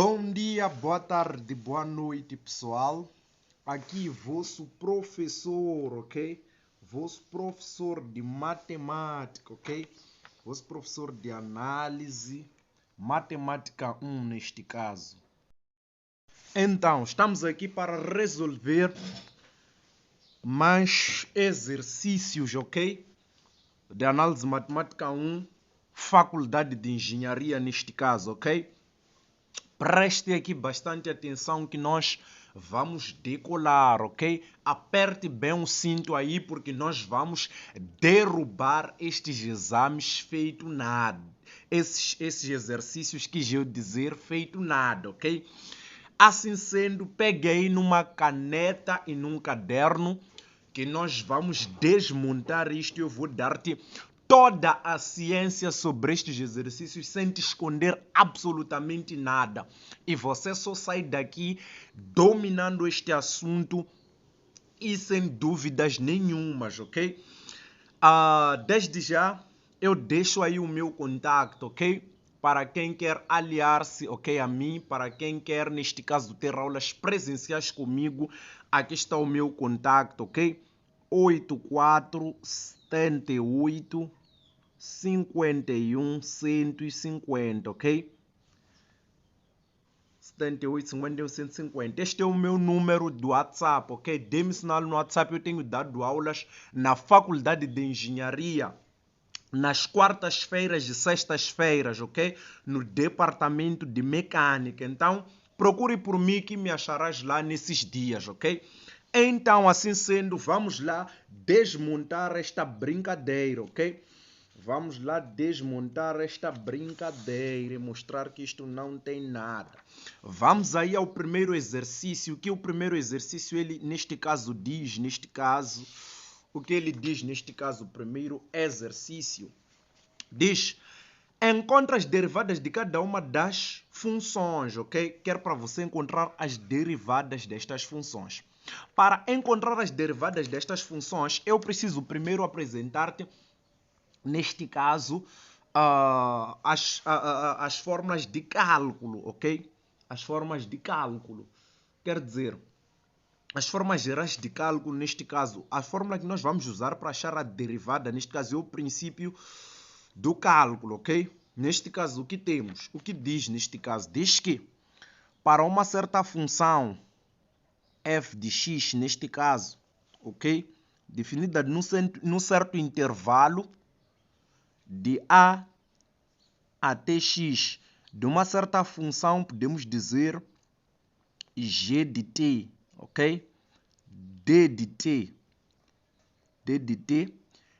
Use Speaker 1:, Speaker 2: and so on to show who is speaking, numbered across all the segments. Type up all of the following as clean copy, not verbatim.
Speaker 1: Bom dia, boa tarde, boa noite, pessoal. Aqui, vosso professor, ok? Vosso professor de matemática, ok? Vosso professor de análise, matemática 1 neste caso. Então, estamos aqui para resolver mais exercícios, ok? De análise matemática 1, faculdade de engenharia neste caso, ok? Preste aqui bastante atenção que nós vamos decolar, ok? Aperte bem o cinto aí porque nós vamos derrubar estes exames feito nada. Esses exercícios que eu dizer feito nada, ok? Assim sendo, peguei numa caneta e num caderno que nós vamos desmontar isto e eu vou dar-te toda a ciência sobre estes exercícios sem te esconder absolutamente nada. E você só sai daqui dominando este assunto e sem dúvidas nenhumas, ok? Desde já, eu deixo aí o meu contato, ok? Para quem quer aliar-se, ok, a mim, para quem quer, neste caso, ter aulas presenciais comigo, aqui está o meu contato, ok? 8478 51 150, ok? 78 51 150. Este é o meu número do WhatsApp, ok? Dê-me sinal no WhatsApp. Eu tenho dado aulas na Faculdade de Engenharia nas quartas-feiras e sextas-feiras, ok? No departamento de mecânica. Então, procure por mim que me acharás lá nesses dias, ok? Então, assim sendo, vamos lá desmontar esta brincadeira, ok? Vamos lá desmontar esta brincadeira e mostrar que isto não tem nada. Vamos aí ao primeiro exercício, que o primeiro exercício, ele neste caso diz, o que ele diz neste caso, o primeiro exercício, diz: encontra as derivadas de cada uma das funções, ok? Quer para você encontrar as derivadas destas funções. Para encontrar as derivadas destas funções, eu preciso primeiro apresentar-te, neste caso, as fórmulas de cálculo, ok? As formas de cálculo. Quer dizer, as formas gerais de cálculo, neste caso, a fórmula que nós vamos usar para achar a derivada, neste caso, é o princípio do cálculo, ok? Neste caso, o que temos? O que diz neste caso? Diz que para uma certa função f de x, neste caso, ok? Definida num certo intervalo de a até x, de uma certa função, podemos dizer g de t, ok? d de t,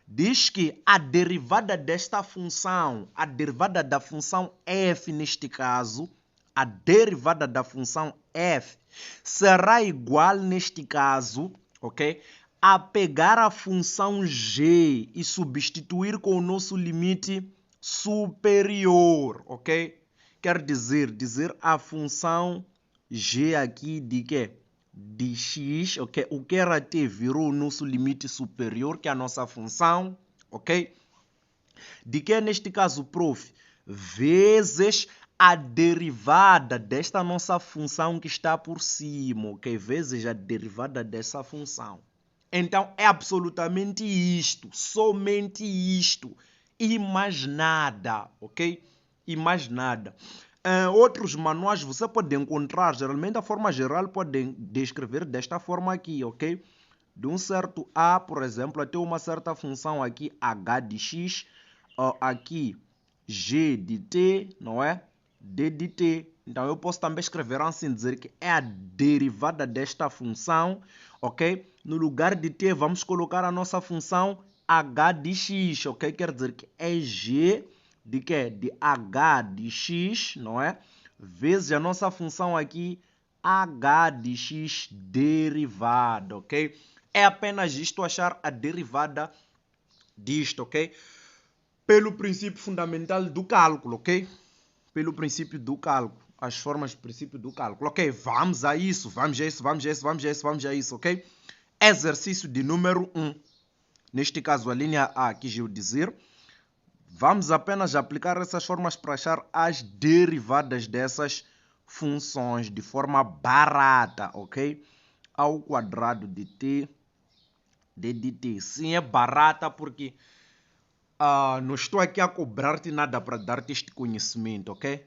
Speaker 1: diz que a derivada desta função, a derivada da função f neste caso, a derivada da função f será igual neste caso, ok? A pegar a função g e substituir com o nosso limite superior, ok? Quer dizer a função g aqui de quê? De x, ok? O que era t virou o nosso limite superior, que é a nossa função, ok? De que neste caso, prof? Vezes a derivada desta nossa função que está por cima, ok? Vezes a derivada dessa função. Então, é absolutamente isto, somente isto, e mais nada, ok? E mais nada. Outros manuais você pode encontrar, geralmente a forma geral pode descrever desta forma aqui, ok? De um certo a, por exemplo, até uma certa função aqui, h de x, aqui g de t, não é? D de t. Então, eu posso também escrever assim, dizer que é a derivada desta função, ok? No lugar de t, vamos colocar a nossa função h de x, ok? Quer dizer que é g de quê? De h de x, não é? Vezes a nossa função aqui, h de x derivada, ok? É apenas isto, achar a derivada disto, ok? Pelo princípio fundamental do cálculo, ok? Pelo princípio do cálculo, as formas do princípio do cálculo. Ok, vamos a isso, vamos a isso, ok? Exercício de número 1. Neste caso, a linha A, quis eu dizer. Vamos apenas aplicar essas formas para achar as derivadas dessas funções de forma barata, ok? Ao quadrado de t de dt. Sim, é barata porque não estou aqui a cobrar-te nada para dar-te este conhecimento, ok?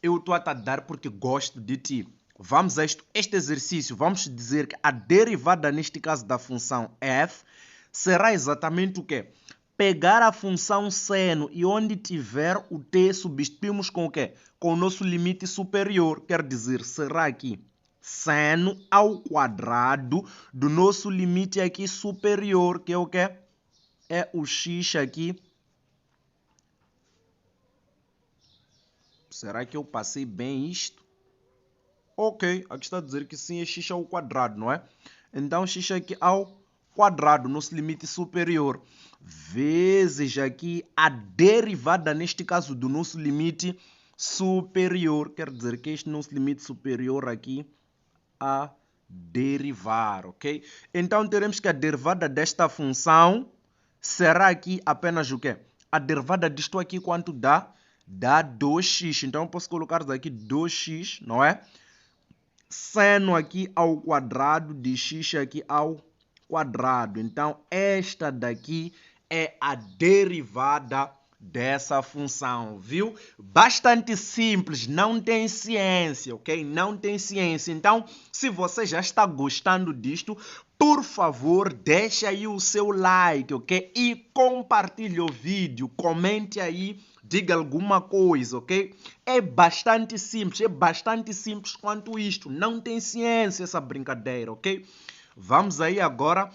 Speaker 1: Eu estou a te dar porque gosto de ti. Vamos a este exercício. Vamos dizer que a derivada, neste caso da função f, será exatamente o quê? Pegar a função seno e onde tiver o t, substituímos com o quê? Com o nosso limite superior. Quer dizer, será aqui seno ao quadrado do nosso limite aqui superior, que é o quê? É o x aqui. Será que eu passei bem isto? Ok, aqui está a dizer que sim, é x ao quadrado, não é? Então, x aqui ao quadrado, nosso limite superior, vezes aqui a derivada, neste caso, do nosso limite superior. Quer dizer que este nosso limite superior aqui a derivar, ok? Então, teremos que a derivada desta função será aqui apenas o quê? A derivada disto aqui quanto dá? Dá 2x. Então, eu posso colocar aqui 2x, não é? Seno aqui ao quadrado de x aqui ao quadrado. Então, esta daqui é a derivada dessa função, viu? Bastante simples, não tem ciência, ok? Não tem ciência. Então, se você já está gostando disto, por favor, deixa aí o seu like, ok? E compartilhe o vídeo, comente aí, diga alguma coisa, ok? É bastante simples quanto isto. Não tem ciência essa brincadeira, ok? Vamos aí agora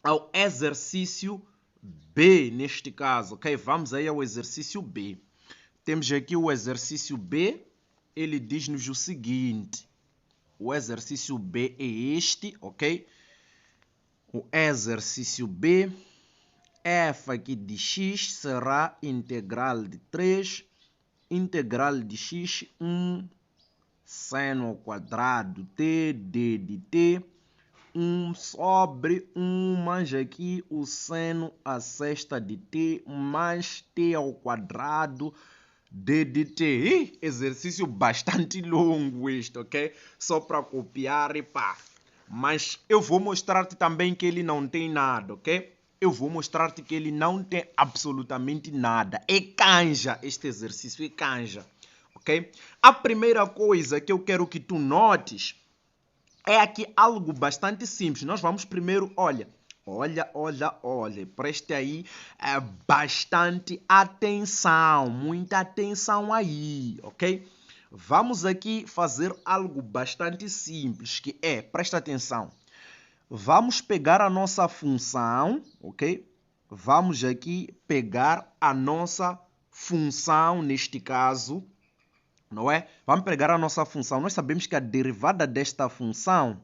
Speaker 1: ao exercício B, neste caso, ok? Vamos aí ao exercício B. Temos aqui o exercício B, ele diz-nos o seguinte. O exercício B é este, ok? O exercício B, f aqui de x será integral de 3, integral de x, 1, seno ao quadrado t, d de t, 1 sobre 1 mais aqui o seno a sexta de t mais t ao quadrado d de t. Ih, exercício bastante longo este, ok? Só para copiar e pá. Mas eu vou mostrar-te também que ele não tem nada, ok? Eu vou mostrar-te que ele não tem absolutamente nada. É canja este exercício, é canja, ok? A primeira coisa que eu quero que tu notes é aqui algo bastante simples. Nós vamos primeiro, olha, preste aí bastante atenção, muita atenção aí, ok? Vamos aqui fazer algo bastante simples, que é, presta atenção, vamos pegar a nossa função, ok? Vamos aqui pegar a nossa função, neste caso, não é? Vamos pegar a nossa função. Nós sabemos que a derivada desta função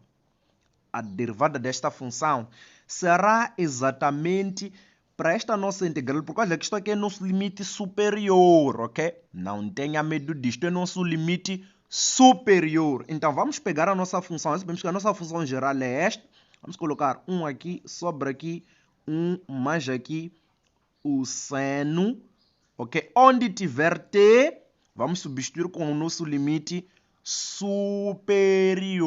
Speaker 1: será exatamente para esta nossa integral, por causa que isto aqui é nosso limite superior, ok? Não tenha medo disto, é nosso limite superior. Então, vamos pegar a nossa função. Nós sabemos que a nossa função geral é esta. Vamos colocar 1 aqui, sobra aqui 1 mais aqui o seno, ok? Onde tiver t, vamos substituir com o nosso limite superior,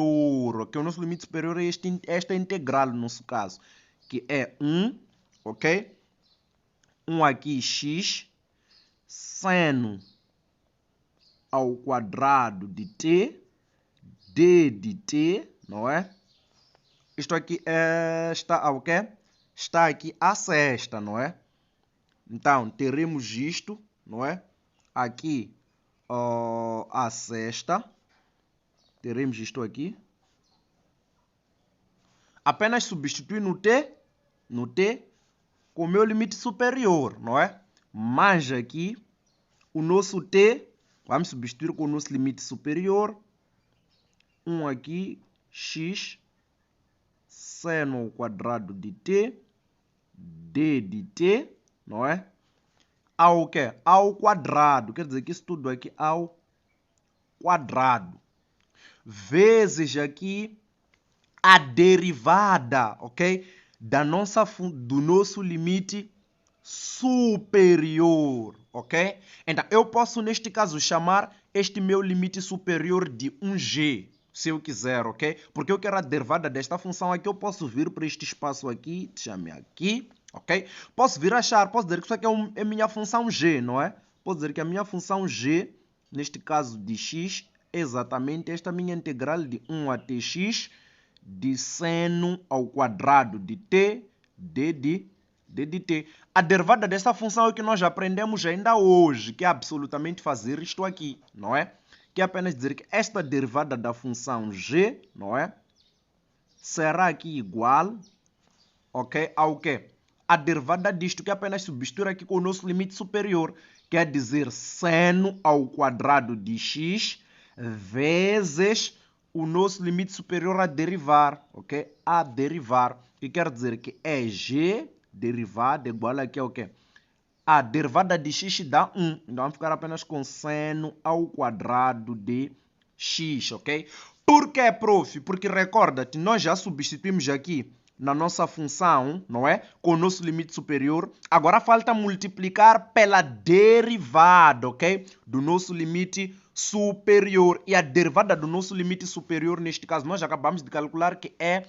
Speaker 1: ok? O nosso limite superior é esta integral, no nosso caso, que é 1, ok? 1 aqui, x, seno ao quadrado de t, d de t, não é? Isto aqui está o quê? Está aqui a sexta, não é? Então, teremos isto, não é? Aqui a sexta. Teremos isto aqui. Apenas substituir no t com o meu limite superior, não é? Mais aqui, o nosso t, vamos substituir com o nosso limite superior. 1 aqui, x, seno ao quadrado de t, d de t, não é? Ao quê? Ao quadrado. Quer dizer que isso tudo aqui ao quadrado. Vezes aqui a derivada, ok? Do nosso limite superior, ok? Então, eu posso, neste caso, chamar este meu limite superior de 1g, se eu quiser, ok? Porque eu quero a derivada desta função aqui, eu posso vir para este espaço aqui, chame aqui, ok? Posso vir achar, posso dizer que isso aqui é minha função g, não é? Posso dizer que a minha função g, neste caso de x, é exatamente esta minha integral de 1 até x, de seno ao quadrado de t, d de t. A derivada desta função é o que nós aprendemos ainda hoje, que é absolutamente fazer isto aqui, não é? Que é apenas dizer que esta derivada da função g, não é? Será aqui igual, ok, ao quê? A derivada disto, que é apenas substituir aqui com o nosso limite superior, quer dizer seno ao quadrado de x vezes o nosso limite superior a derivar, ok? A derivar, que quer dizer que é g derivada igual aqui ao quê? A derivada de x dá 1. Então, vamos ficar apenas com seno ao quadrado de x, ok? Por que, prof? Porque recorda-te, nós já substituímos aqui na nossa função, não é? Com o nosso limite superior. Agora falta multiplicar pela derivada, ok? Do nosso limite superior. E a derivada do nosso limite superior, neste caso, nós já acabamos de calcular que é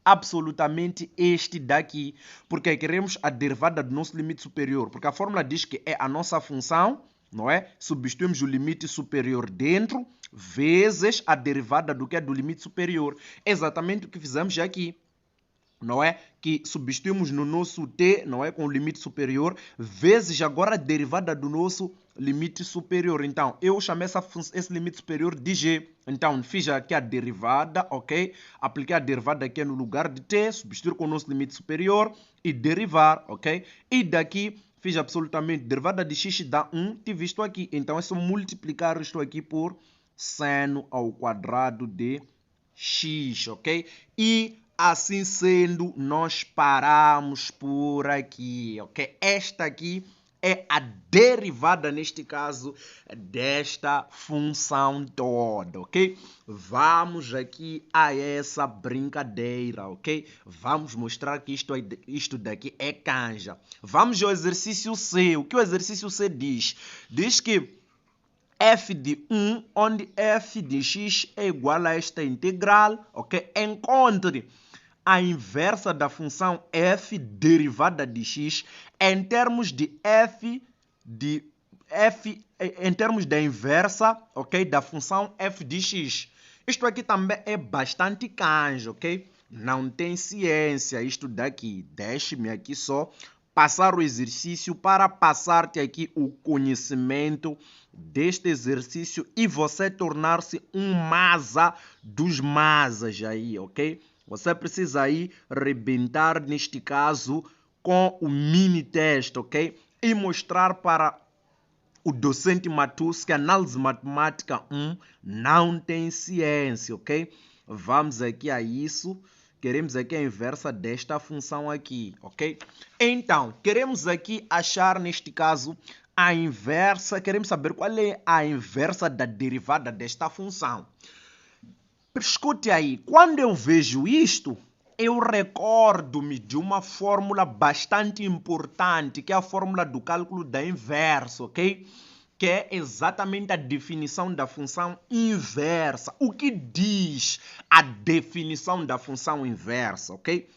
Speaker 1: absolutamente este daqui, porque queremos a derivada do nosso limite superior, porque a fórmula diz que é a nossa função, não é? Substituímos o limite superior dentro, vezes a derivada do que é do limite superior. É exatamente o que fizemos aqui, não é? Que substituímos no nosso t, não é? Com o limite superior, vezes agora a derivada do nosso limite superior. Então, eu chamei esse limite superior de g. Então, fiz aqui a derivada, ok? Apliquei a derivada aqui no lugar de t, substituir com o nosso limite superior e derivar, ok? E daqui, fiz absolutamente derivada de x dá 1, tive isto aqui. Então, é só multiplicar isto aqui por seno ao quadrado de x, ok? E assim sendo, nós paramos por aqui, ok? Esta aqui é a derivada, neste caso, desta função toda, ok? Vamos aqui a essa brincadeira, ok? Vamos mostrar que isto daqui é canja. Vamos ao exercício C. O que o exercício C diz? Diz que f de 1, onde f de x é igual a esta integral, ok? Encontre a inversa da função f derivada de x em termos de em termos da inversa, ok? Da função f de x. Isto aqui também é bastante canja, ok? Não tem ciência isto daqui. Deixe-me aqui só passar o exercício para passar-te aqui o conhecimento deste exercício e você tornar-se um masa dos masas aí, ok? Você precisa aí rebentar, neste caso, com o mini teste, ok? E mostrar para o docente Matus que a análise matemática 1 não tem ciência, ok? Vamos aqui a isso. Queremos aqui a inversa desta função aqui, ok? Então, queremos aqui achar, neste caso, a inversa. Queremos saber qual é a inversa da derivada desta função. Escute aí, quando eu vejo isto, eu recordo-me de uma fórmula bastante importante, que é a fórmula do cálculo da inversa, ok? Que é exatamente a definição da função inversa. O que diz a definição da função inversa, ok?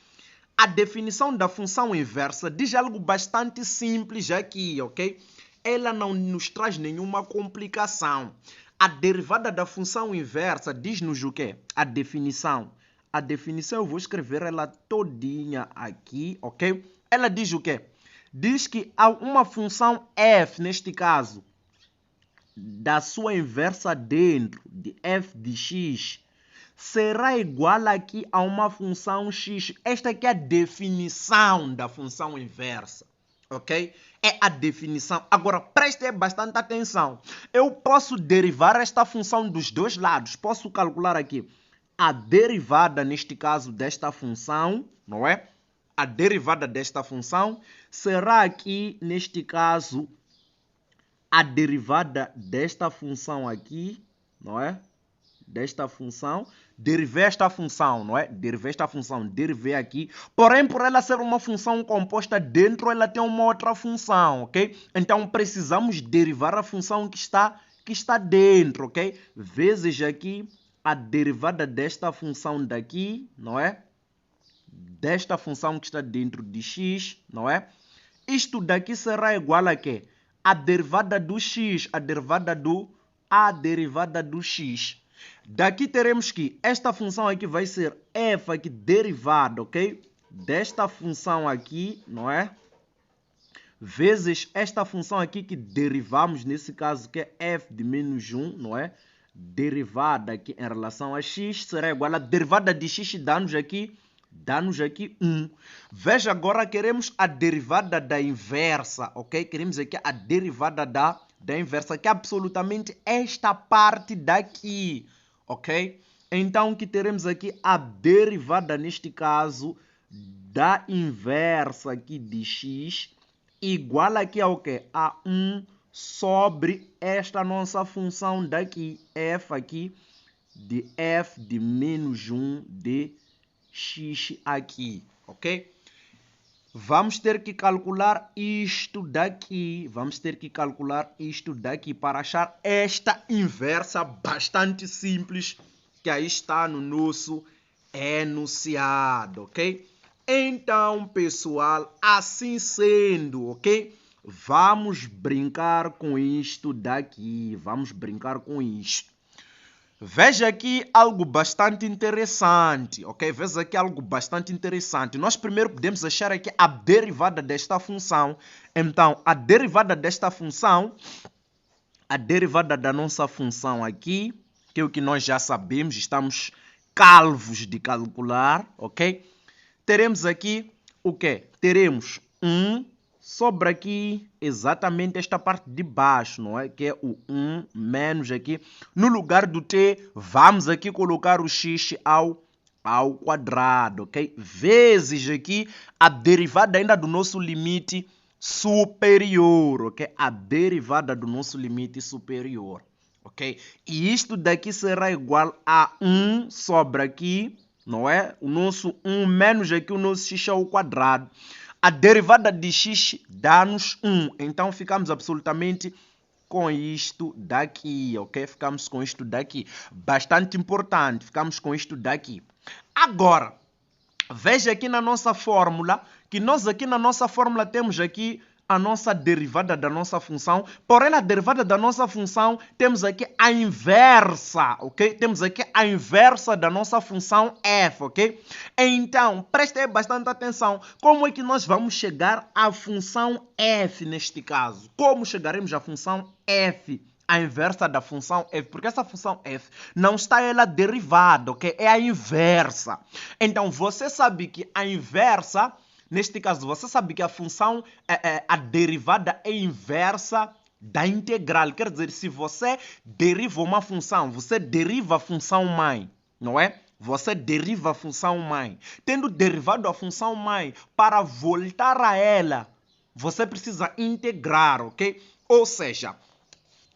Speaker 1: A definição da função inversa diz algo bastante simples aqui, ok? Ela não nos traz nenhuma complicação. A derivada da função inversa diz-nos o quê? A definição. A definição eu vou escrever ela todinha aqui, ok? Ela diz o quê? Diz que há uma função f, neste caso, da sua inversa dentro de f de x, será igual aqui a uma função x. Esta aqui é a definição da função inversa, ok? É a definição. Agora, preste bastante atenção. Eu posso derivar esta função dos dois lados. Posso calcular aqui a derivada, neste caso, desta função, não é? A derivada desta função será aqui, neste caso, a derivada desta função aqui, não é? desta função, derivei esta função, não é? Derivei esta função, derivei aqui. Porém, por ela ser uma função composta, dentro ela tem uma outra função, ok? Então, precisamos derivar a função que está dentro, ok? Vezes aqui a derivada desta função daqui, não é? Desta função que está dentro de x, não é? Isto daqui será igual a quê? A derivada do x, a derivada do x. Daqui teremos que esta função aqui vai ser f aqui derivada, ok? Desta função aqui, não é? Vezes esta função aqui que derivamos, nesse caso que é f de menos 1, não é? Derivada aqui em relação a x será igual a derivada de x dá-nos aqui 1. Veja agora, queremos a derivada da inversa, ok? Queremos aqui a derivada da inversa, que é absolutamente esta parte daqui, ok? Então, que teremos aqui a derivada, neste caso, da inversa aqui de x, igual aqui ao quê? A 1 sobre esta nossa função daqui, f aqui, de f de menos 1 de x aqui, ok? Vamos ter que calcular isto daqui. Vamos ter que calcular isto daqui para achar esta inversa bastante simples que aí está no nosso enunciado, ok? Então, pessoal, assim sendo, ok? Vamos brincar com isto daqui. Vamos brincar com isto. Veja aqui algo bastante interessante, ok? Veja aqui algo bastante interessante. Nós primeiro podemos achar aqui a derivada desta função. Então, a derivada desta função, a derivada da nossa função aqui, que é o que nós já sabemos, estamos calvos de calcular, ok? Teremos aqui o quê? Teremos 1 sobre aqui exatamente esta parte de baixo, não é? Que é o 1 menos aqui. No lugar do t, vamos aqui colocar o x ao quadrado, ok? Vezes aqui a derivada ainda do nosso limite superior, ok? A derivada do nosso limite superior, ok? E isto daqui será igual a 1 sobre aqui, não é? O nosso 1 menos aqui o nosso x ao quadrado. A derivada de x dá-nos 1. Então, ficamos absolutamente com isto daqui, ok? Ficamos com isto daqui. Bastante importante, ficamos com isto daqui. Agora, veja aqui na nossa fórmula, que nós aqui na nossa fórmula temos aqui a nossa derivada da nossa função, porém na derivada da nossa função temos aqui a inversa, ok? Temos aqui a inversa da nossa função f, ok? Então, prestem bastante atenção, como é que nós vamos chegar à função f neste caso? Como chegaremos à função f? A inversa da função f, porque essa função f não está ela derivada, ok? É a inversa. Então, você sabe que a inversa, neste caso, você sabe que a função, a derivada é inversa da integral. Quer dizer, se você deriva uma função, você deriva a função mãe, não é? Você deriva a função mãe. Tendo derivado a função mãe, para voltar a ela, você precisa integrar, ok? Ou seja,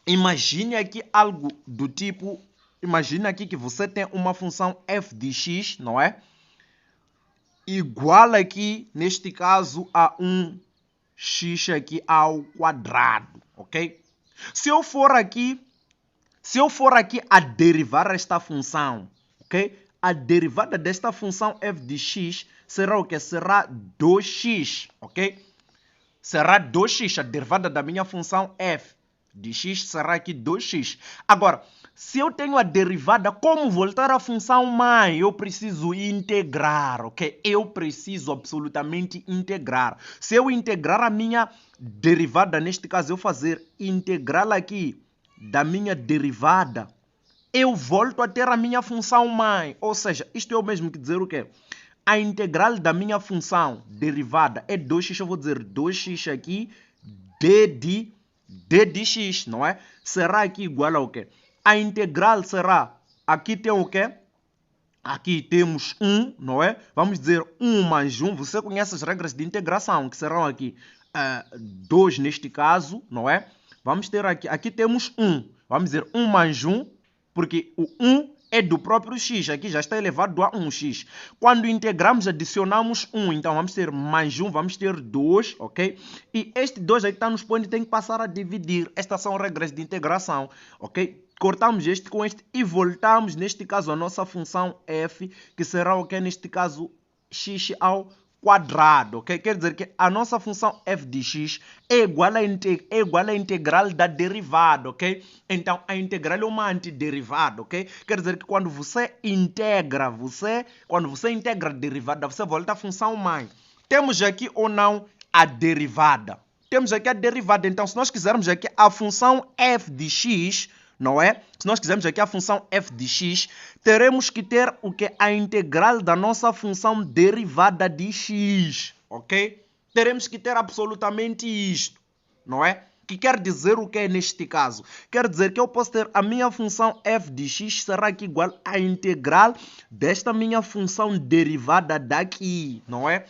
Speaker 1: imagine aqui algo do tipo, imagine aqui que você tem uma função f de x, não é? Igual aqui, neste caso, a 1x aqui ao quadrado, ok? Se eu for aqui a derivar esta função, ok? A derivada desta função f de x será o que? Será 2x, ok? Será 2x, a derivada da minha função f de x será aqui 2x. Agora, se eu tenho a derivada, como voltar à função mãe? Eu preciso integrar, ok? Eu preciso absolutamente integrar. Se eu integrar a minha derivada, neste caso eu fazer integral aqui da minha derivada, eu volto a ter a minha função mãe. Ou seja, isto é o mesmo que dizer o quê? A integral da minha função derivada é 2x, eu vou dizer 2x aqui, d de x, não é? Será aqui igual ao quê? A integral será, aqui tem o quê? Aqui temos 1, não é? Vamos dizer 1 mais 1, você conhece as regras de integração, que serão aqui 2 neste caso, não é? Vamos ter aqui temos 1, vamos dizer 1 mais 1, porque o 1 é do próprio x. Aqui já está elevado a 1x. Quando integramos, adicionamos 1. Então, vamos ter mais 1, vamos ter 2, ok? E este 2 aqui está nos pontos, tem que passar a dividir. Estas são regras de integração, ok? Cortamos este com este e voltamos, neste caso, a nossa função f, que será o que? Neste caso, x ao quadrado, ok? Quer dizer que a nossa função f de x é igual à integral da derivada, ok? Então, a integral é uma antiderivada, ok? Quer dizer que quando você integra a derivada, você volta à função mãe. Temos aqui ou não a derivada? Temos aqui a derivada, então se nós quisermos aqui a função f de x, não é? Se nós quisermos aqui a função f de x, teremos que ter o que? A integral da nossa função derivada de x, ok? Teremos que ter absolutamente isto, não é? Que quer dizer o que é neste caso? Quer dizer que eu posso ter a minha função f de x será aqui igual à integral desta minha função derivada daqui, não é?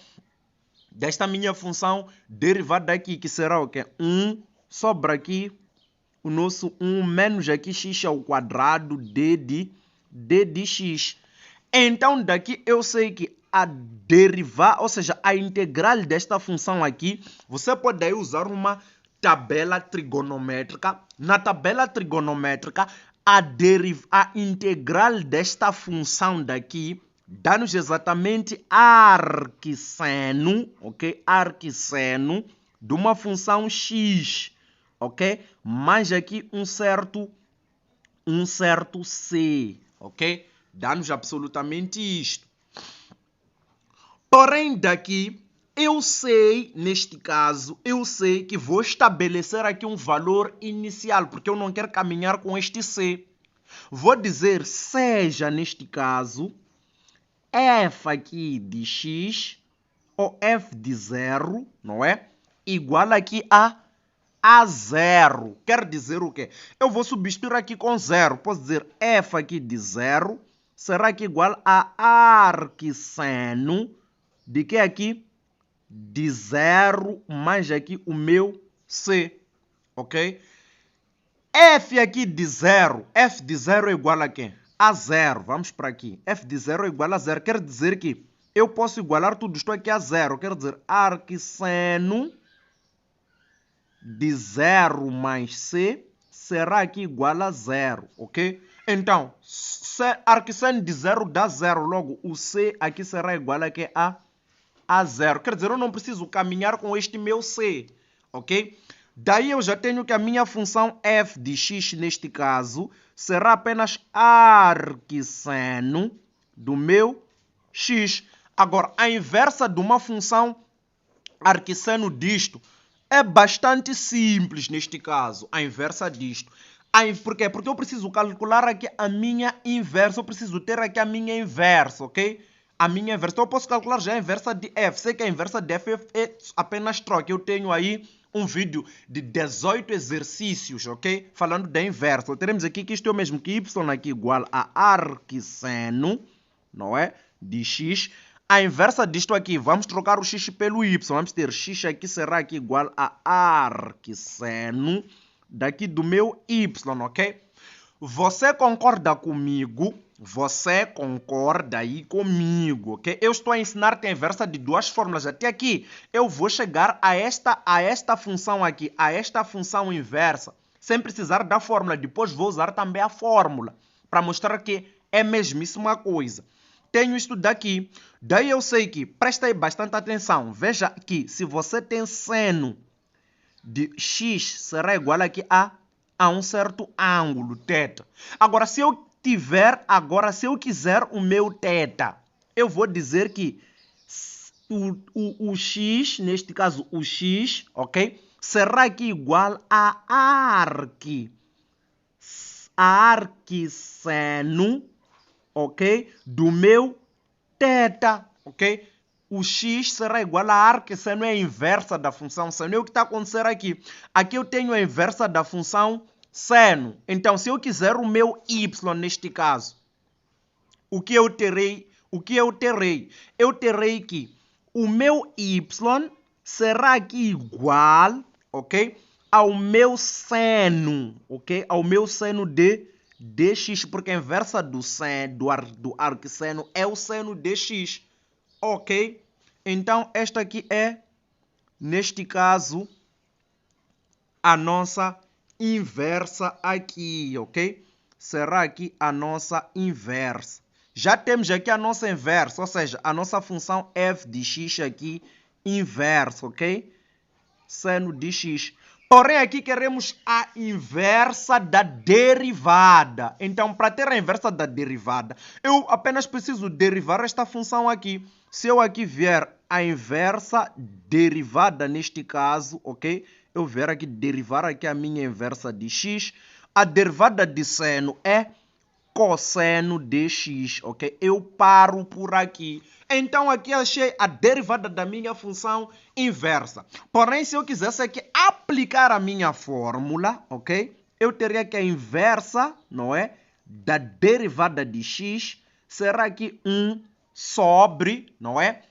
Speaker 1: Desta minha função derivada aqui, que será o que? 1 sobra aqui o nosso 1 menos aqui x ao quadrado d de x. Então, daqui eu sei que a derivada, ou seja, a integral desta função aqui, você pode aí usar uma tabela trigonométrica. Na tabela trigonométrica, a integral desta função daqui dá-nos exatamente arquisseno, ok? Arquisseno de uma função x, ok? Mais aqui um certo c, ok? Dá-nos absolutamente isto. Porém, daqui, eu sei, neste caso, eu sei que vou estabelecer aqui um valor inicial, porque eu não quero caminhar com este c. Vou dizer, seja, neste caso, f aqui de x, ou f de 0, não é? Igual aqui a 0. Quer dizer o quê? Eu vou substituir aqui com 0. Posso dizer f aqui de 0 será aqui igual a arquisseno de que aqui? De 0 mais aqui o meu c, ok? F aqui de 0, f de 0 é igual a quê? A 0. Vamos para aqui. F de 0 é igual a 0. Quer dizer que eu posso igualar tudo isto aqui a 0. Quer dizer, arquisseno de 0 mais c será aqui igual a 0, ok? Então, arquisseno de 0 dá 0, logo o c aqui será igual a, a 0. Quer dizer, eu não preciso caminhar com este meu c, ok? Daí eu já tenho que a minha função f de x, neste caso, será apenas arquisseno do meu x. Agora, a inversa de uma função arquisseno disto é bastante simples neste caso, a inversa disto. Por quê? Porque eu preciso calcular aqui a minha inversa, eu preciso ter aqui a minha inversa, ok? A minha inversa. Então eu posso calcular já a inversa de f. Sei que a inversa de f é apenas troca. Eu tenho aí um vídeo de 18 exercícios, ok? Falando da inversa. Teremos aqui que isto é o mesmo que y aqui igual a arquisseno, não é? De x. A inversa disto aqui, vamos trocar o x pelo y. Vamos ter x aqui será aqui igual a arquisseno daqui do meu y, ok? Você concorda comigo? Você concorda aí comigo, ok? Eu estou a ensinar-te a inversa de duas fórmulas. Até aqui, eu vou chegar a esta função aqui, a esta função inversa, sem precisar da fórmula. Depois vou usar também a fórmula, para mostrar que é a mesmíssima coisa. Tenho isto daqui. Daí eu sei que, presta aí bastante atenção, veja que se você tem seno de x, será igual aqui a um certo ângulo, θ. Agora, se eu quiser o meu θ, eu vou dizer que o x, neste caso o x, ok? Será aqui igual a arquisseno, ok? Do meu θ, ok? O x será igual a arquisseno, é a inversa da função seno. É o que está acontecendo aqui. Aqui eu tenho a inversa da função seno. Então, se eu quiser o meu y neste caso, o que eu terei? Eu terei que o meu y será aqui igual, ok? Ao meu seno, ok? Ao meu seno de dx, porque a inversa do arcseno é o seno dx, ok? Então, esta aqui é, neste caso, a nossa inversa aqui, ok? Será aqui a nossa inversa. Já temos aqui a nossa inversa, ou seja, a nossa função f de x aqui, inversa, ok? Seno de x. Porém, aqui queremos a inversa da derivada. Então, para ter a inversa da derivada, eu apenas preciso derivar esta função aqui. Se eu aqui vier a inversa derivada neste caso, ok? Eu vier aqui derivar aqui a minha inversa de x, a derivada de seno é cosseno de x, ok? Eu paro por aqui. Então, aqui achei a derivada da minha função inversa. Porém, se eu quisesse aqui aplicar a minha fórmula, ok? Eu teria que a inversa, não é? Da derivada de x será aqui 1 sobre, não é?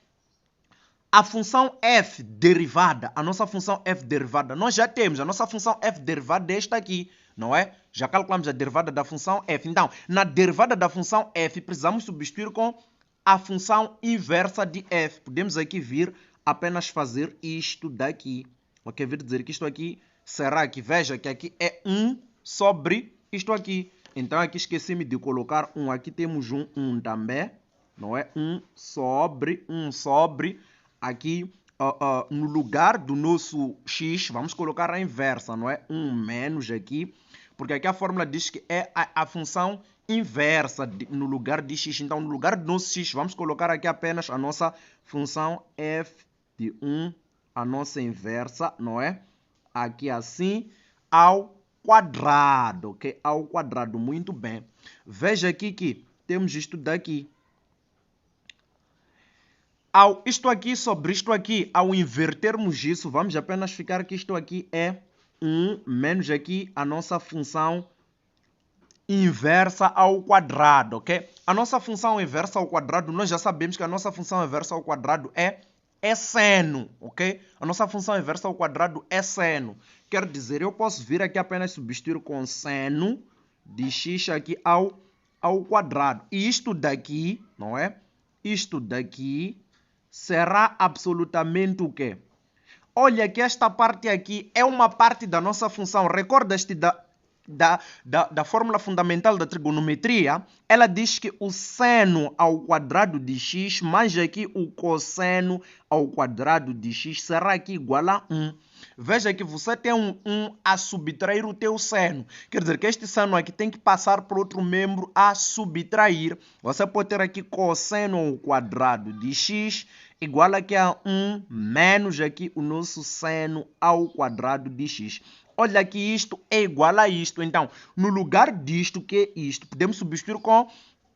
Speaker 1: A função f derivada, a nossa função f derivada, nós já temos, a nossa função f derivada é esta aqui, não é? Já calculamos a derivada da função f. Então, na derivada da função f, precisamos substituir com a função inversa de f. Podemos aqui vir apenas fazer isto daqui. Ok? Vir dizer que isto aqui será que, veja que aqui é 1 sobre isto aqui. Então, aqui esqueci-me de colocar 1. Aqui temos 1 também, não é? 1 sobre aqui, no lugar do nosso x, vamos colocar a inversa, não é? 1 menos aqui, porque aqui a fórmula diz que é a função inversa no lugar de x. Então, no lugar do nosso x, vamos colocar aqui apenas a nossa função f de 1, a nossa inversa, não é? Aqui assim, ao quadrado, ok? Ao quadrado, muito bem. Veja aqui que temos isto daqui. Isto aqui sobre isto aqui, ao invertermos isso, vamos apenas ficar que isto aqui é 1 menos aqui a nossa função inversa ao quadrado, ok? A nossa função inversa ao quadrado, nós já sabemos que a nossa função inversa ao quadrado é seno, ok? A nossa função inversa ao quadrado é seno. Quer dizer, eu posso vir aqui apenas substituir com seno de x aqui ao quadrado. E isto daqui, não é? Isto daqui será absolutamente o quê? Olha que esta parte aqui é uma parte da nossa função. Recorda-te da fórmula fundamental da trigonometria? Ela diz que o seno ao quadrado de x mais aqui o cosseno ao quadrado de x será aqui igual a 1. Veja que você tem um a subtrair o teu seno. Quer dizer que este seno aqui tem que passar para outro membro a subtrair. Você pode ter aqui cosseno ao quadrado de x igual aqui a 1 menos aqui o nosso seno ao quadrado de x. Olha que isto é igual a isto. Então, no lugar disto, que é isto, podemos substituir com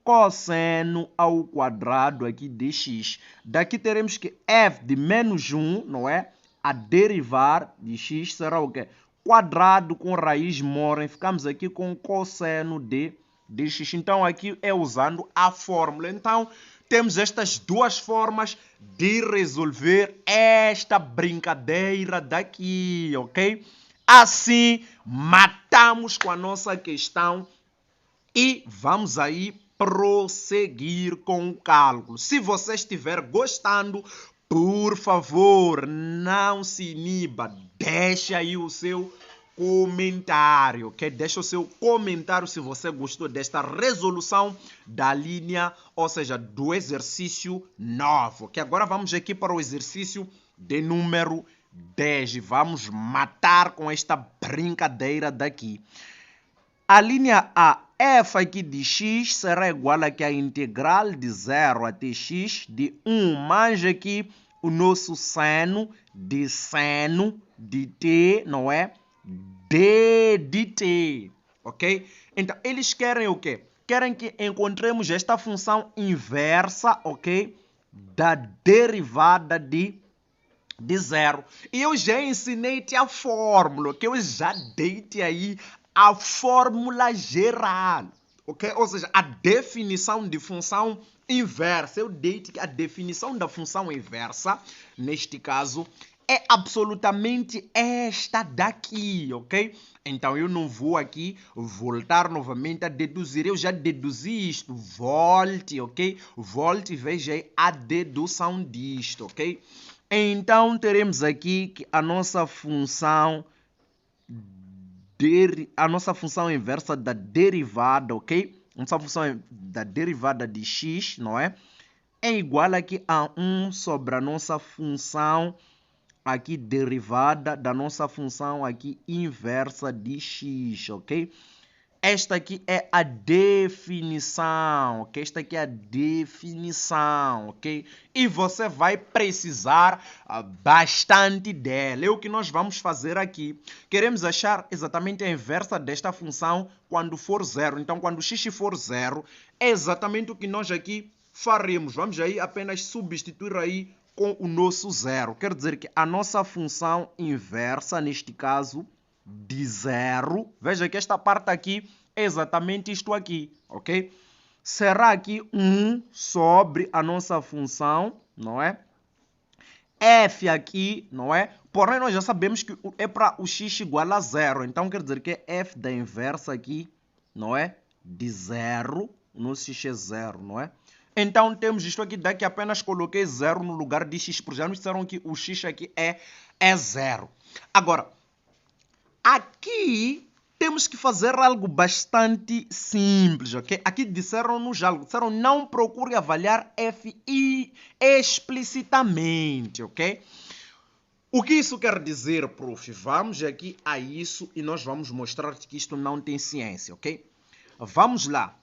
Speaker 1: cosseno ao quadrado aqui de x. Daqui teremos que f de menos 1, não é? A derivar de x será o quê? Quadrado com raiz mora. Ficamos aqui com cosseno de x. Então, aqui é usando a fórmula. Então, temos estas duas formas de resolver esta brincadeira daqui, ok? Assim, matamos com a nossa questão e vamos aí prosseguir com o cálculo. Se você estiver gostando, por favor, não se iniba, deixa aí o seu comentário, ok? Deixa o seu comentário se você gostou desta resolução da linha, ou seja, do exercício 9, ok? Agora vamos aqui para o exercício de número 10. Vamos matar com esta brincadeira daqui. A linha A, f aqui de x será igual aqui a integral de 0 até x de 1 mais aqui o nosso seno de t, não é? D de t, ok? Então, eles querem o quê? Querem que encontremos esta função inversa, ok? Da derivada de 0. E eu já ensinei-te a fórmula, que eu já dei-te aí a fórmula geral, ok? Ou seja, a definição de função inversa. Eu dei-te que a definição da função inversa, neste caso, é absolutamente esta daqui, ok? Então eu não vou aqui voltar novamente a deduzir, eu já deduzi isto. Volte, ok? Volte e veja aí a dedução disto, ok? Então teremos aqui que a nossa função inversa da derivada, ok? Nossa função da derivada de x, não é? É igual aqui a 1 sobre a nossa função aqui derivada da nossa função aqui inversa de x, ok? Esta aqui é a definição, ok? Esta aqui é a definição, ok? E você vai precisar bastante dela. É o que nós vamos fazer aqui. Queremos achar exatamente a inversa desta função quando for zero. Então, quando x for zero, é exatamente o que nós aqui faremos. Vamos aí apenas substituir aí com o nosso zero. Quer dizer que a nossa função inversa, neste caso, de zero, veja que esta parte aqui é exatamente isto aqui, ok? Será aqui 1 sobre a nossa função, não é? F aqui, não é? Porém, nós já sabemos que é para o x igual a zero. Então, quer dizer que é f da inversa aqui, não é? De zero. O nosso x é zero, não é? Então, temos isto aqui, daqui apenas coloquei zero no lugar de x, porque já nos disseram que o x aqui é zero. Agora, aqui temos que fazer algo bastante simples, ok? Aqui disseram-nos algo, disseram não procure avaliar f explicitamente, ok? O que isso quer dizer, prof? Vamos aqui a isso e nós vamos mostrar que isto não tem ciência, ok? Vamos lá.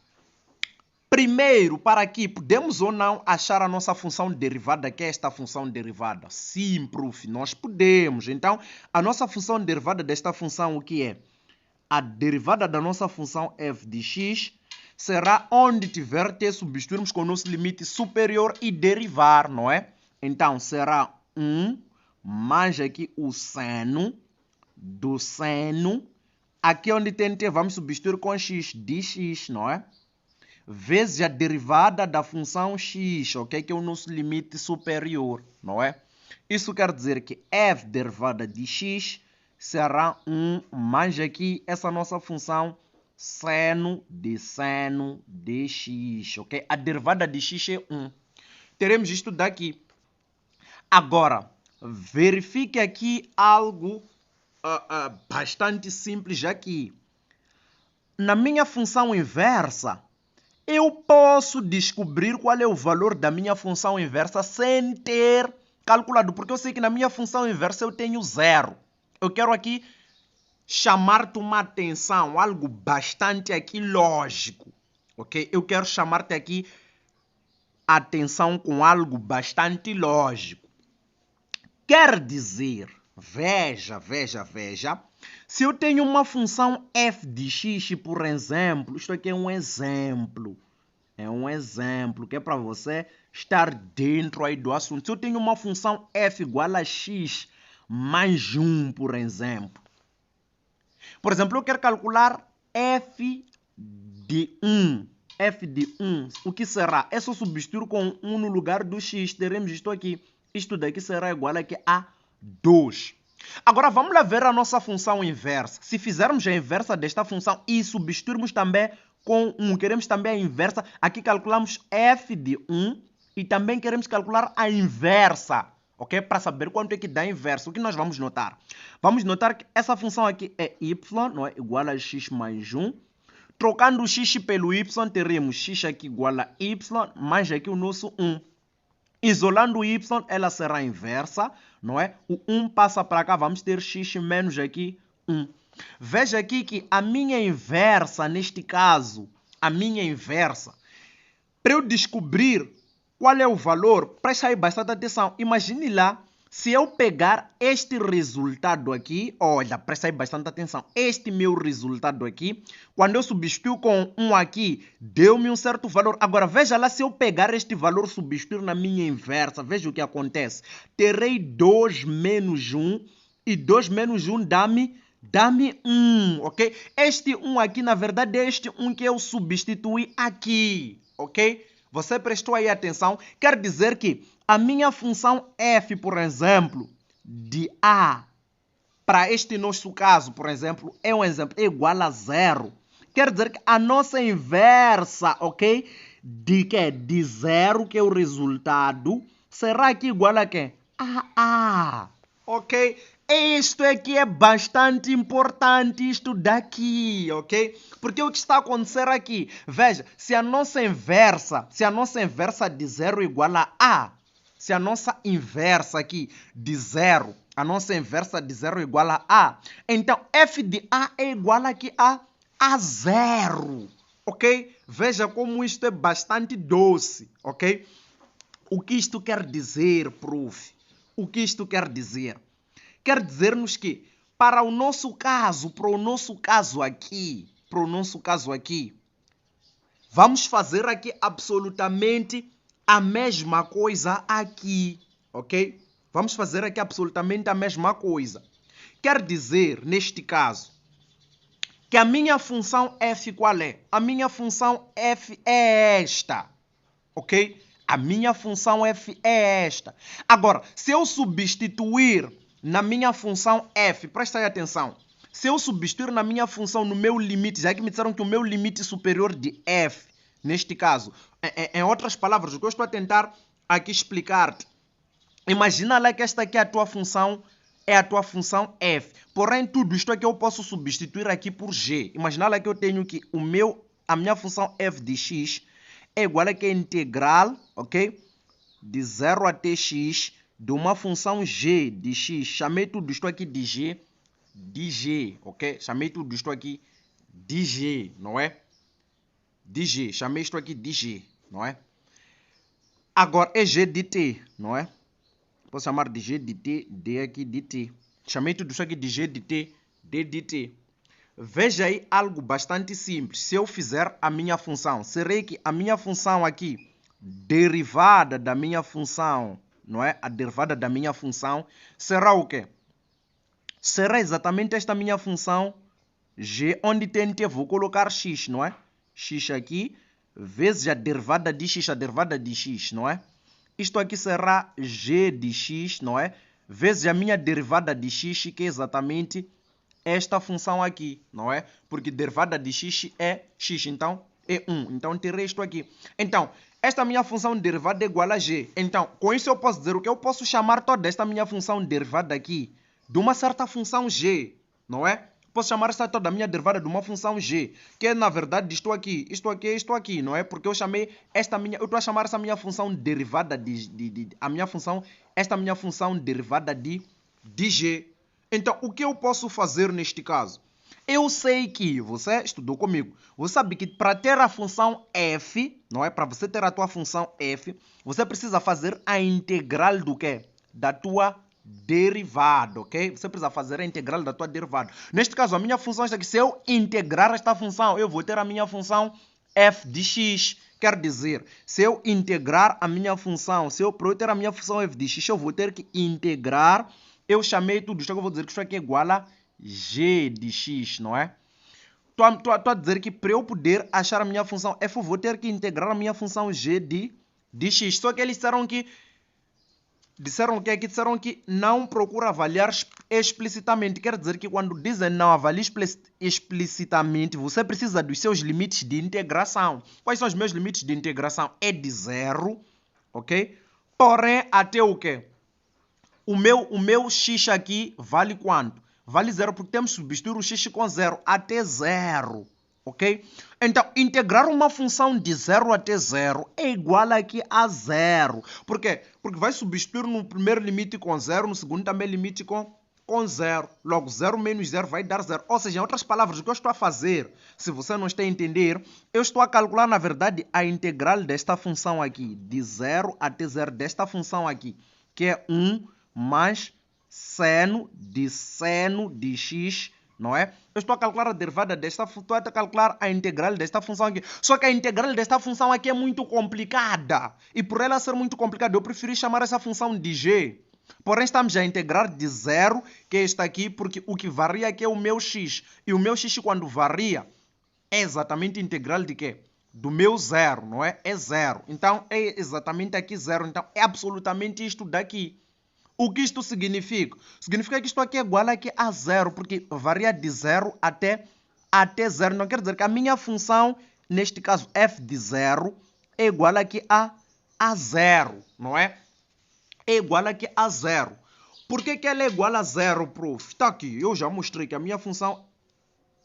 Speaker 1: Primeiro, para aqui, podemos ou não achar a nossa função derivada, que é esta função derivada? Sim, prof, nós podemos. Então, a nossa função derivada desta função, o que é? A derivada da nossa função f de x será onde tiver t, substituirmos com o nosso limite superior e derivar, não é? Então, será 1 mais aqui o seno do seno. Aqui onde tem t, vamos substituir com x de x, não é? Vezes a derivada da função x, ok? Que é o nosso limite superior, não é? Isso quer dizer que f derivada de x será 1 mais aqui essa nossa função seno de x, ok? A derivada de x é 1. Teremos isto daqui. Agora, verifique aqui algo bastante simples aqui. Na minha função inversa, eu posso descobrir qual é o valor da minha função inversa sem ter calculado, porque eu sei que na minha função inversa eu tenho zero. Eu quero aqui chamar-te uma atenção, algo bastante aqui lógico, ok? Eu quero chamar-te aqui atenção com algo bastante lógico. Quer dizer, veja, se eu tenho uma função f de x, por exemplo, isto aqui é um exemplo. É um exemplo que é para você estar dentro aí do assunto. Se eu tenho uma função f igual a x mais 1, por exemplo. Por exemplo, eu quero calcular f de 1. F de 1, o que será? É só substituir com 1 no lugar do x. Teremos isto aqui. Isto daqui será igual aqui a 2. Agora, vamos lá ver a nossa função inversa. Se fizermos a inversa desta função e substituirmos também com 1, queremos também a inversa. Aqui calculamos f de 1 e também queremos calcular a inversa, ok? Para saber quanto é que dá a inversa. O que nós vamos notar? Vamos notar que essa função aqui é y, não é? Igual a x mais 1. Trocando o x pelo y, teremos x aqui igual a y, mais aqui o nosso 1. Isolando o y, ela será inversa, não é? O 1 passa para cá, vamos ter x menos aqui 1. Veja aqui que a minha inversa, neste caso, para eu descobrir qual é o valor, preste aí bastante atenção. Imagine lá, se eu pegar este resultado aqui, olha, presta aí bastante atenção. Este meu resultado aqui, quando eu substituo com 1 aqui, deu-me um certo valor. Agora, veja lá, se eu pegar este valor e substituir na minha inversa, veja o que acontece. Terei 2 menos 1 e 2 menos 1 dá-me 1, ok? Este 1 aqui, na verdade, é este 1 que eu substituí aqui, ok? Você prestou aí atenção? Quer dizer que a minha função f, por exemplo, de A para este nosso caso, por exemplo, é um exemplo, é igual a 0. Quer dizer que a nossa inversa, ok? De quê? De 0, que é o resultado, será aqui igual a quê? A A, ok? Isto aqui é bastante importante, isto daqui, ok? Porque o que está a acontecer aqui? Veja, se a nossa inversa de 0 é igual a A, se a nossa inversa aqui de 0, a nossa inversa de 0 é igual a A, então f de A é igual aqui a 0, ok? Veja como isto é bastante doce, ok? O que isto quer dizer, prof? O que isto quer dizer? Quer dizer-nos que para o nosso caso aqui, vamos fazer aqui absolutamente a mesma coisa aqui, ok? Vamos fazer aqui absolutamente a mesma coisa. Quer dizer, neste caso, que a minha função f qual é? A minha função f é esta, ok? A minha função f é esta. Agora, se eu substituir na minha função f, presta aí atenção, se eu substituir na minha função no meu limite, já que me disseram que o meu limite superior de f, neste caso, em outras palavras, o que eu estou a tentar aqui explicar-te, imagina lá que esta aqui é a tua função, f. Porém, tudo isto aqui eu posso substituir aqui por g. Imagina lá que eu tenho que a minha função f de x é igual a que a integral, ok? De 0 até x de uma função g de x. Chamei tudo isto aqui de g, ok? Chamei tudo isto aqui de g, não é? De g. Chamei isto aqui de g, não é? Agora é g de t, não é? Posso chamar de g de t, d aqui de t. Chamei tudo isso aqui de g de t, d de t. Veja aí algo bastante simples. Se eu fizer a minha função, serei que a minha função aqui, derivada da minha função, não é? A derivada da minha função será o quê? Será exatamente esta minha função g, onde tem t, vou colocar x, não é? X aqui, vezes a derivada de x, não é? Isto aqui será g de x, não é? Vezes a minha derivada de x, que é exatamente esta função aqui, não é? Porque derivada de x é x, então é 1. Então terei isto aqui. Então, esta minha função derivada é igual a g. Então, com isso eu posso dizer o que? Eu posso chamar toda esta minha função derivada aqui de uma certa função g, não é? Posso chamar esta toda a minha derivada de uma função g, que é na verdade isto aqui, não é? Porque eu chamei eu estou a chamar essa minha função derivada esta minha função derivada de g. Então, o que eu posso fazer neste caso? Eu sei que, você estudou comigo, você sabe que para ter a função f, não é? Para você ter a tua função f, você precisa fazer a integral do quê? Da tua derivada, ok? Você precisa fazer a integral da tua derivada. Neste caso, a minha função está aqui. Se eu integrar esta função, eu vou ter a minha função f de x. Quer dizer, se eu integrar a minha função, para eu ter a minha função f de x, eu vou ter que integrar. Eu chamei tudo isto, eu vou dizer que isto aqui é igual a g de x, não é? Estou a dizer que para eu poder achar a minha função f, eu vou ter que integrar a minha função g de x. Só que eles disseram que disseram que não procura avaliar explicitamente. Quer dizer que quando dizem não avalie explicitamente, você precisa dos seus limites de integração. Quais são os meus limites de integração? É de 0, ok? Porém, até o quê? O meu x aqui vale quanto? Vale 0 porque temos que substituir o x com 0 até 0. Ok? Então, integrar uma função de 0 até 0 é igual aqui a 0. Por quê? Porque vai substituir no primeiro limite com 0, no segundo também limite com 0. Logo, 0 menos 0 vai dar 0. Ou seja, em outras palavras, o que eu estou a fazer, se você não está a entender, eu estou a calcular, na verdade, a integral desta função aqui, de 0 até 0 desta função aqui, que é 1 mais seno de x, não é? Eu estou a calcular a derivada desta função, estou a calcular a integral desta função aqui. Só que a integral desta função aqui é muito complicada. E por ela ser muito complicada, eu preferi chamar essa função de g. Porém, estamos a integrar de 0, que é esta aqui, porque o que varia aqui é o meu x. E o meu x, quando varia, é exatamente integral de quê? Do meu 0, não é? É 0. Então, é exatamente aqui 0. Então, é absolutamente isto daqui. O que isto significa? Significa que isto aqui é igual aqui a zero, porque varia de 0 até 0. Não quer dizer que a minha função, neste caso f de 0, é igual aqui a 0, não é? É igual aqui a 0. Por que ela é igual a 0, prof? Está aqui, eu já mostrei que a minha função,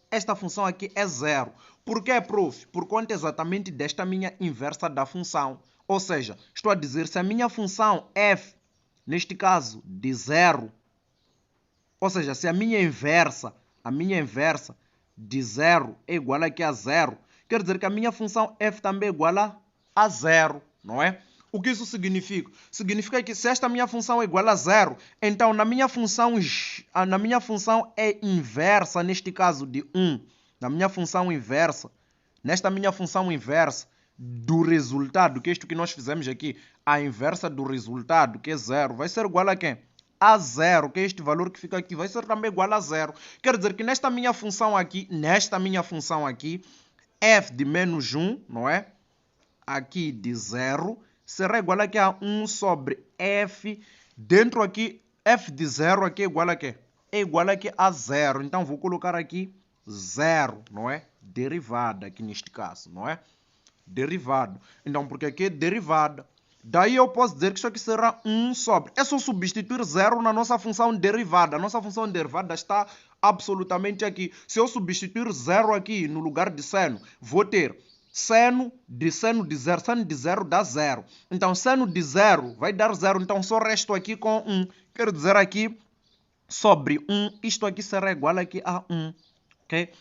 Speaker 1: esta função aqui é 0. Por que, prof? Por conta exatamente desta minha inversa da função. Ou seja, estou a dizer, se a minha função f, neste caso, de 0, ou seja, se a minha inversa de 0 é igual aqui a 0, quer dizer que a minha função f também é igual a 0, não é? O que isso significa? Significa que se esta minha função é igual a 0, então na minha função é inversa, neste caso de 1, na minha função inversa, nesta minha função inversa do resultado, que é isto que nós fizemos aqui, a inversa do resultado, que é 0, vai ser igual a quem? A 0, que é este valor que fica aqui, vai ser também igual a 0. Quer dizer que nesta minha função aqui, f de menos 1, não é? Aqui de 0, será igual aqui a 1 sobre f, dentro aqui, f de 0 aqui é igual a quê? É igual aqui a 0. Então, vou colocar aqui 0, não é? Derivada aqui neste caso, não é? Derivado. Então, porque aqui é derivada. Daí eu posso dizer que isso aqui será 1 sobre. É só substituir 0 na nossa função derivada. A nossa função derivada está absolutamente aqui. Se eu substituir 0 aqui no lugar de seno, vou ter seno de 0. Seno de 0 dá 0. Então, seno de 0 vai dar 0. Então, só resto aqui com 1. Quero dizer aqui, sobre 1, isto aqui será igual aqui a 1. Ok?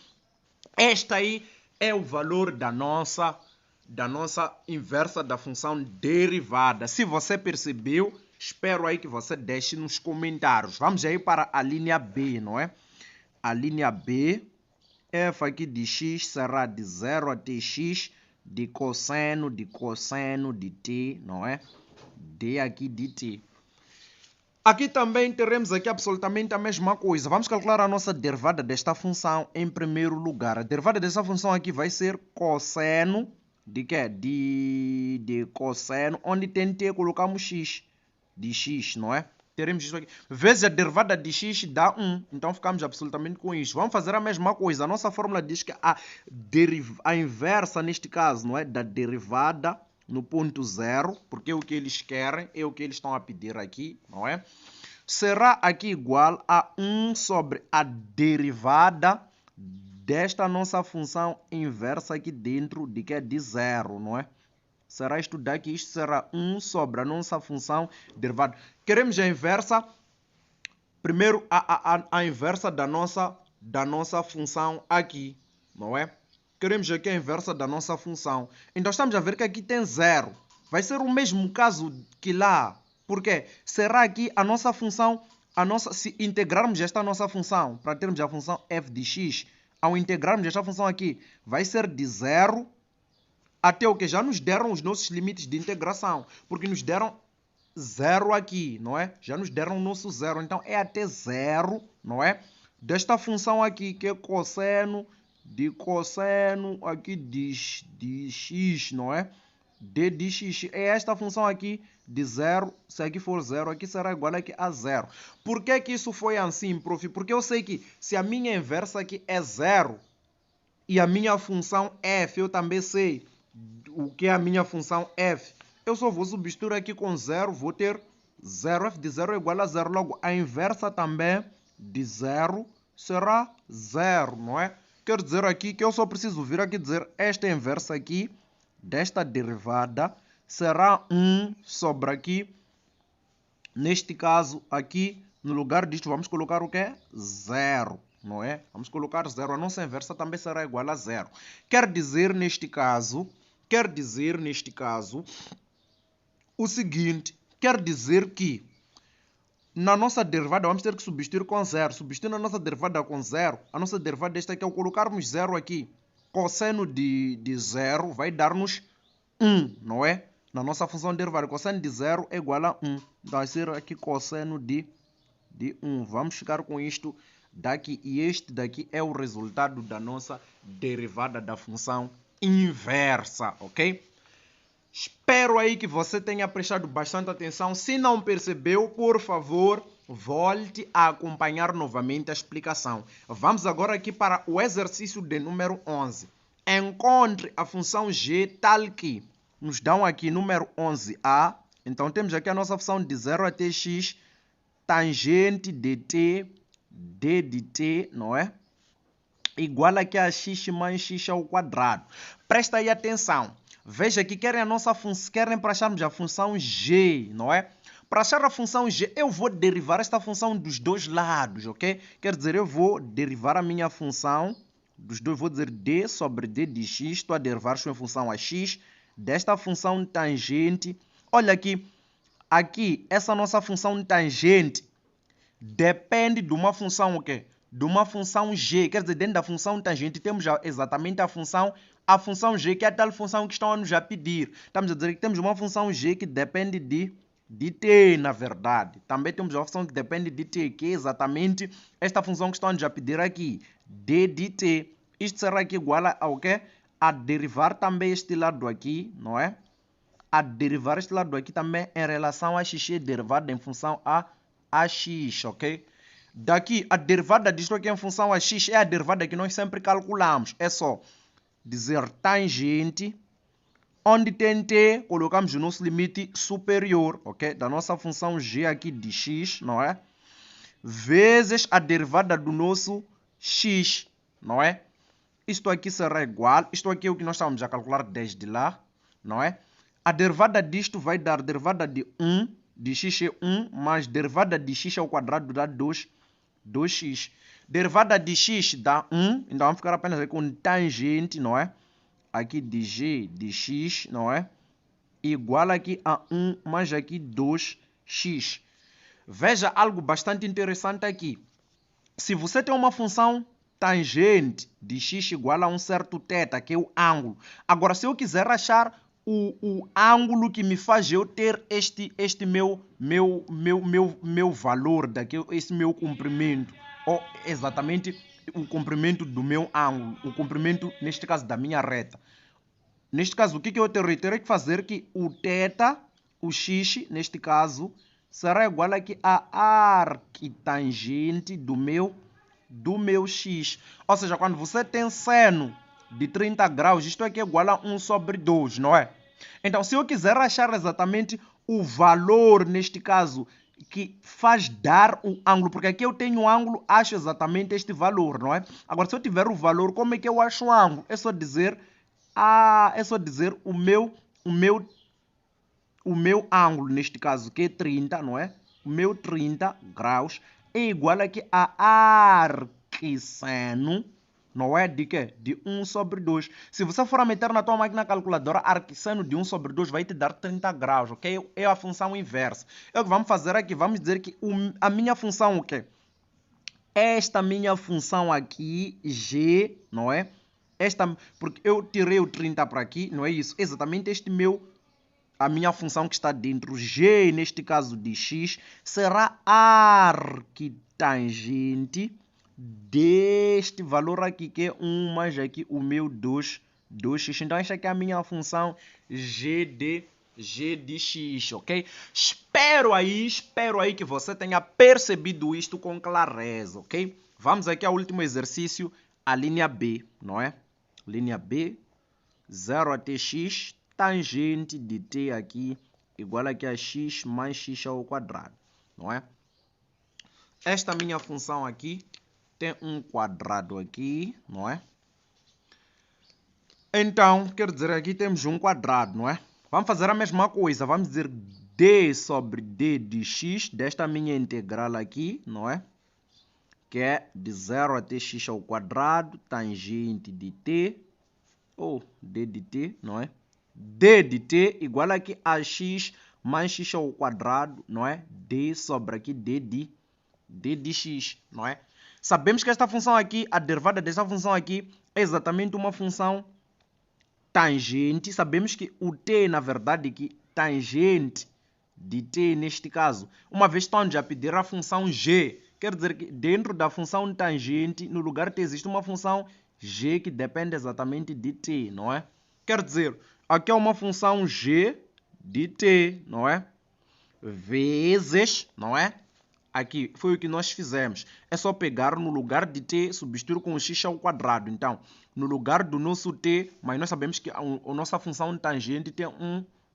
Speaker 1: Este aí é o valor da nossa inversa da função derivada. Se você percebeu, espero aí que você deixe nos comentários. Vamos aí para a linha B, não é? A linha B, f aqui de x será de 0 até x de cosseno de t, não é? D aqui de t. Aqui também teremos aqui absolutamente a mesma coisa. Vamos calcular a nossa derivada desta função em primeiro lugar. A derivada dessa função aqui vai ser cosseno de quê? De cosseno, onde tem t, colocamos x, de x, não é? Teremos isso aqui. Vezes a derivada de x dá 1. Então ficamos absolutamente com isso. Vamos fazer a mesma coisa. A nossa fórmula diz que a inversa, neste caso, não é? Da derivada no ponto 0, porque é o que eles querem, é o que eles estão a pedir aqui, não é? Será aqui igual a 1 sobre a derivada desta nossa função inversa aqui dentro de que é de 0, não é? Será isto daqui, isto será 1 sobre a nossa função derivada. Queremos a inversa, primeiro a inversa da nossa função aqui, não é? Queremos aqui a inversa da nossa função. Então, estamos a ver que aqui tem 0. Vai ser o mesmo caso que lá. Por quê? Será aqui a nossa função, se integrarmos esta nossa função, para termos a função f de x, ao integrarmos esta função aqui, vai ser de 0 até o que? Já nos deram os nossos limites de integração. Porque nos deram 0 aqui, não é? Já nos deram o nosso 0. Então, é até 0, não é? Desta função aqui, que é cosseno aqui de x, não é? D de x. É esta função aqui de 0. Se aqui for 0, aqui será igual aqui a 0. Por que que isso foi assim, prof? Porque eu sei que se a minha inversa aqui é 0 e a minha função f, eu também sei o que é a minha função f. Eu só vou substituir aqui com 0, vou ter 0. F de 0 é igual a 0. Logo, a inversa também de 0 será 0, não é? Quer dizer aqui que eu só preciso vir aqui dizer esta inversa aqui, desta derivada, será 1 sobre aqui, neste caso aqui, no lugar disto, vamos colocar o que? 0, não é? Vamos colocar 0, a nossa inversa também será igual a 0. Quer dizer neste caso, o seguinte, quer dizer que na nossa derivada vamos ter que substituir com 0. Substituindo a nossa derivada com 0, a nossa derivada esta aqui, ao colocarmos 0 aqui, cosseno de 0 vai dar-nos 1, não é? Na nossa função derivada, cosseno de 0 é igual a 1. Vai ser aqui cosseno de 1. Vamos ficar com isto daqui. E este daqui é o resultado da nossa derivada da função inversa, ok? Espero aí que você tenha prestado bastante atenção. Se não percebeu, por favor, volte a acompanhar novamente a explicação. Vamos agora aqui para o exercício de número 11. Encontre a função g tal que nos dão aqui número 11a. Então temos aqui a nossa função de 0 até x, tangente de t, d de t, não é? Igual aqui a x mais x ao quadrado. Presta aí atenção. Veja que querem para acharmos a função g, não é? Para achar a função g, eu vou derivar esta função dos dois lados, ok? Quer dizer, eu vou derivar a minha função dos dois, vou dizer d sobre d de x, estou a derivar sua função a x, desta função tangente. Olha aqui, essa nossa função tangente depende de uma função o quê? De uma função g, quer dizer, dentro da função tangente temos exatamente a função g, que é a tal função que estão a nos pedir. Estamos a dizer que temos uma função g que depende de t, na verdade. Também temos uma função que depende de t, que é exatamente esta função que estão a nos pedir aqui, d de t. Isto será aqui igual ao quê? A derivar também este lado aqui, não é? A derivar este lado aqui também em relação a x, é derivada em função a x, ok? Daqui, a derivada disto aqui em função a x é a derivada que nós sempre calculamos. É só dizer tangente, onde tem t, colocamos o nosso limite superior, ok? Da nossa função g aqui de x, não é? Vezes a derivada do nosso x, não é? Isto aqui será igual, isto aqui é o que nós estamos a calcular desde lá, não é? A derivada disto vai dar derivada de 1, de x é 1, mais derivada de x ao quadrado dá 2x. Derivada de x dá 1, então vamos ficar apenas aí com tangente, não é? Aqui de g de x, não é? Igual aqui a 1 mais aqui 2x. Veja algo bastante interessante aqui. Se você tem uma função tangente de x igual a um certo θ, que é o ângulo. Agora, se eu quiser achar o ângulo que me faz eu ter este meu valor daqui, esse meu comprimento, ou exatamente o comprimento do meu ângulo, o comprimento, neste caso, da minha reta. Neste caso, o que eu terei que fazer? Que o θ, o x, neste caso, será igual aqui a arquitangente do meu x. Ou seja, quando você tem seno de 30 graus, isto aqui é igual a 1 sobre 2, não é? Então, se eu quiser achar exatamente o valor, neste caso, que faz dar o ângulo, porque aqui eu tenho um ângulo, acho exatamente este valor, não é? Agora, se eu tiver o valor, como é que eu acho o ângulo? É só dizer, o meu ângulo, neste caso, que é 30, não é? O meu 30 graus é igual aqui a arquisseno, não é? De quê? De 1 sobre 2. Se você for a meter na tua máquina calculadora, arquisseno de 1 sobre 2 vai te dar 30 graus, ok? É a função inversa. É o que vamos fazer aqui. Vamos dizer que a minha função, o quê? Esta minha função aqui, g, não é? Porque eu tirei o 30 para aqui, não é isso? Exatamente a minha função que está dentro, g, neste caso de x, será arquitangente deste valor aqui, que é 1 mais aqui o meu 2x. Então, esta aqui é a minha função g de x, ok? Espero aí que você tenha percebido isto com clareza, ok? Vamos aqui ao último exercício, a linha B, não é? Linha B, 0 até x, tangente de t aqui, igual aqui a x mais x ao quadrado, não é? Esta minha função aqui tem um quadrado aqui, não é? Então, quer dizer, aqui temos um quadrado, não é? Vamos fazer a mesma coisa, vamos dizer d sobre d de x, desta minha integral aqui, não é? Que é de 0 até x ao quadrado, tangente de t, ou d de t, não é? D de t igual aqui a x mais x ao quadrado, não é? D sobre aqui d de x, não é? Sabemos que esta função aqui, a derivada desta função aqui, é exatamente uma função tangente. Sabemos que o t, na verdade, que tangente de t, neste caso, uma vez estão a pedir a função g, quer dizer que dentro da função tangente, no lugar t existe uma função g que depende exatamente de t, não é? Quer dizer, Aqui é uma função g de t, não é? Vezes, não é? Aqui foi o que nós fizemos. É só pegar no lugar de t, substituir com o x ao quadrado. Então, no lugar do nosso t, mas nós sabemos que a nossa função tangente tem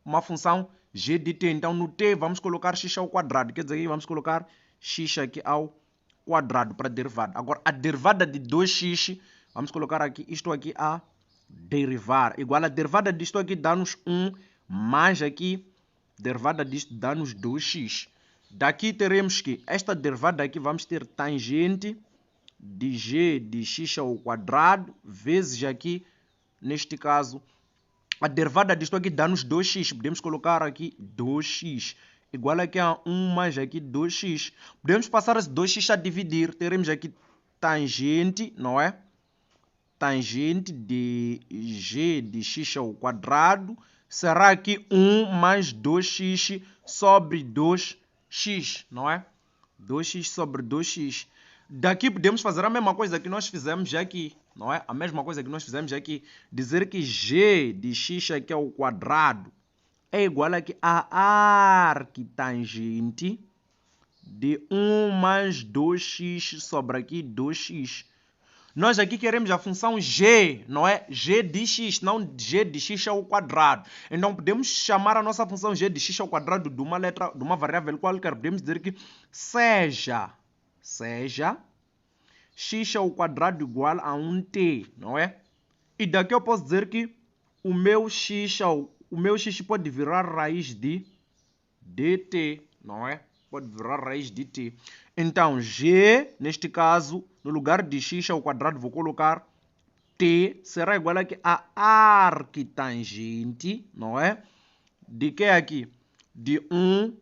Speaker 1: uma função g de t. Então, no t vamos colocar x ao quadrado. Quer dizer, aqui vamos colocar x aqui ao quadrado para a derivada. Agora, a derivada de 2x, vamos colocar aqui isto aqui a derivar. Igual a derivada disto aqui dá-nos 1, mais aqui, derivada disto dá-nos 2x. Daqui teremos que esta derivada aqui vamos ter tangente de g de x ao quadrado, vezes aqui, neste caso, a derivada disto aqui dá-nos 2x. Podemos colocar aqui 2x. Igual aqui a 1 mais aqui 2x. Podemos passar esse 2x a dividir. Teremos aqui tangente, não é? Tangente de g de x ao quadrado será aqui 1 mais 2x sobre 2x, não é? 2x sobre 2x. Daqui podemos fazer a mesma coisa que nós fizemos aqui, não é? A mesma coisa que nós fizemos aqui. Dizer que g de x aqui ao quadrado é igual aqui a arquitangente de 1 mais 2x sobre aqui 2x. Nós aqui queremos a função g, não é? G de x, não g de x ao quadrado. Então, podemos chamar a nossa função g de x ao quadrado de uma letra, de uma variável qualquer. Podemos dizer que seja x ao quadrado igual a 1t, não é? E daqui eu posso dizer que o meu x pode virar raiz de dt, não é? Pode virar raiz de t. Então, g, neste caso, no lugar de x ao quadrado, vou colocar t, será igual aqui a arquitangente, não é? De que aqui? De 1,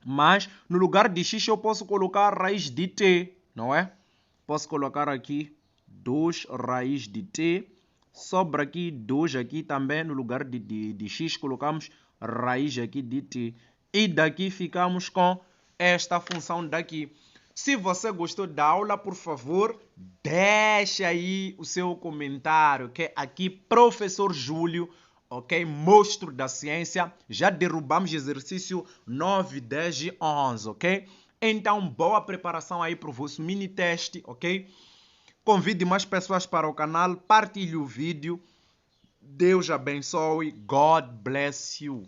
Speaker 1: mas no lugar de x eu posso colocar raiz de t, não é? Posso colocar aqui 2 raiz de t, sobra aqui 2 aqui também, no lugar de x colocamos raiz aqui de t. E daqui ficamos com esta função daqui. Se você gostou da aula, por favor, deixa aí o seu comentário, ok? Aqui, professor Júlio, ok? Monstro da ciência. Já derrubamos exercício 9, 10 e 11, ok? Então, boa preparação aí para o vosso mini teste, ok? Convide mais pessoas para o canal, partilhe o vídeo. Deus abençoe. God bless you.